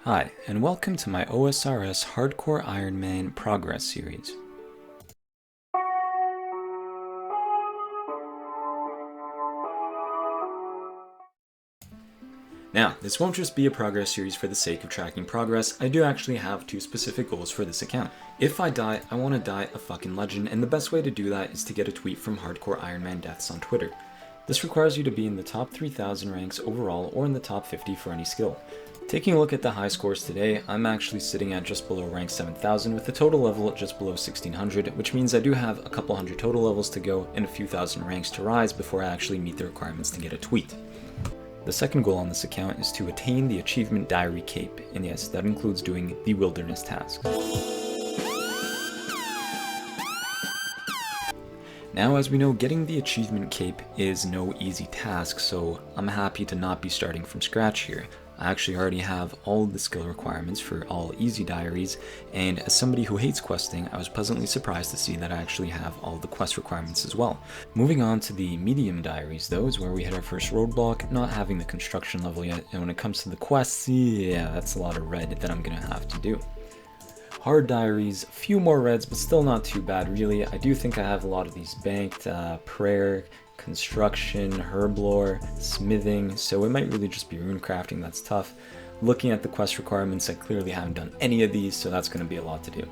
Hi, and welcome to my OSRS Hardcore Ironman Progress Series. Now, this won't just be a progress series for the sake of tracking progress. I do actually have two specific goals for this account. If I die, I want to die a fucking legend, and the best way to do that is to get a tweet from Hardcore Ironman Deaths on Twitter. This requires you to be in the top 3,000 ranks overall or in the top 50 for any skill. Taking a look at the high scores today, I'm actually sitting at just below rank 7,000 with a total level at just below 1,600, which means I do have a couple hundred total levels to go and a few thousand ranks to rise before I actually meet the requirements to get a tweet. The second goal on this account is to attain the Achievement Diary Cape, and yes, that includes doing the Wilderness task. Now, as we know, getting the Achievement Cape is no easy task, so I'm happy to not be starting from scratch here. I actually already have all of the skill requirements for all easy diaries, and as somebody who hates questing, I was pleasantly surprised to see that I actually have all the quest requirements as well. Moving on to the medium diaries though is where we hit our first roadblock, not having the construction level yet, and when it comes to the quests, yeah, that's a lot of red that I'm gonna have to do. Hard diaries, a few more reds, but still not too bad really. I do think I have a lot of these banked, prayer, construction, herb lore, smithing, so it might really just be rune crafting that's tough. Looking at the quest requirements, I clearly haven't done any of these, so that's going to be a lot to do.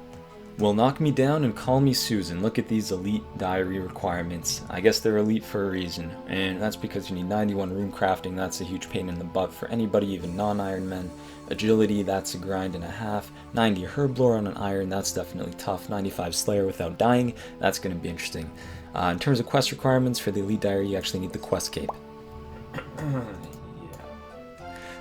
Well, knock me down and call me Susan. Look at these elite diary requirements. I guess they're elite for a reason, and that's because you need 91 rune crafting. That's a huge pain in the butt for anybody, even non-Ironmen. Agility, that's a grind and a half. 90 herb lore on an iron, that's definitely tough. 95 slayer without dying, that's going to be interesting. In terms of quest requirements for the elite diary, you actually need the quest cape.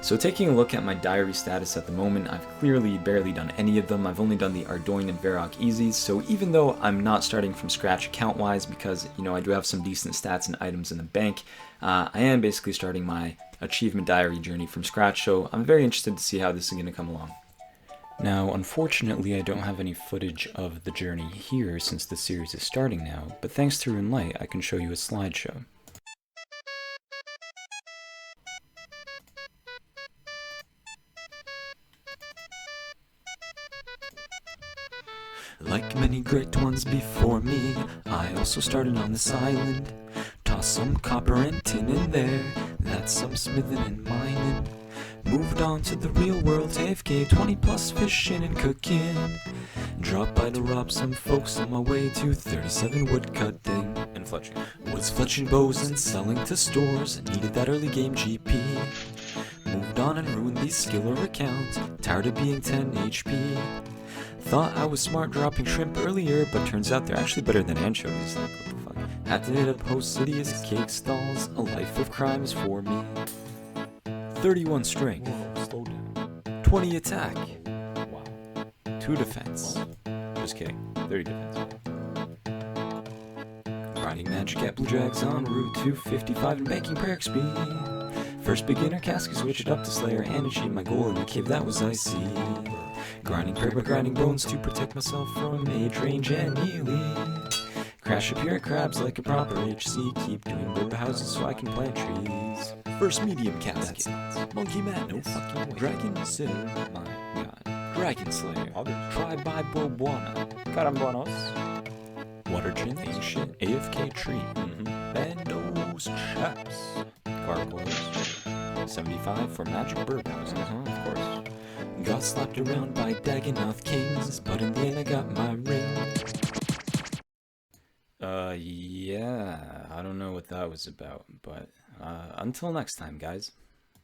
So taking a look at my diary status at the moment, I've clearly barely done any of them. I've only done the Ardoin and Varrock Easies, so even though I'm not starting from scratch account-wise because, I do have some decent stats and items in the bank, I am basically starting my achievement diary journey from scratch, so I'm very interested to see how this is going to come along. Now, unfortunately, I don't have any footage of the journey here since the series is starting now, but thanks to RuneLight, I can show you a slideshow. Like many great ones before me, I also started on this island. Tossed some copper and tin in there, that's some smithing and mining. Moved on to the real world, AFK, 20 plus fishing and cooking. Dropped by to rob some folks on my way to 37 wood cutting and fletching. Was fletching bows and selling to stores, needed that early game GP. Moved on and ruined the skiller account, tired of being 10 HP. Thought I was smart dropping shrimp earlier, but turns out they're actually better than anchovies. Like, what the fuck? Had to hit up Hosidious cake stalls, a life of crime is for me. 31 strength, 20 attack, 2 defense, just kidding, 30 defense. Grinding magic at Blue Jags en route to 55 and banking prayer XP. First beginner cask, switch it up to Slayer and achieve my goal in the cave that was icy. Grinding prayer by grinding bones to protect myself from mage range and melee. Crash up here at crabs like a proper HC, keep doing bird houses so I can plant trees. First medium casket, monkey mat, no fucking way. Dragon sitter, my god. Dragon slayer, tribe by Bobuana. Carambonos. Water gin, ancient, AFK tree. Bandos, chaps. Gargoyles. 75 for magic birdhouses, of course. Got slapped around by Dagonoth kings, but in the end I got my ring. Yeah, I don't know what that was about, but until next time, guys.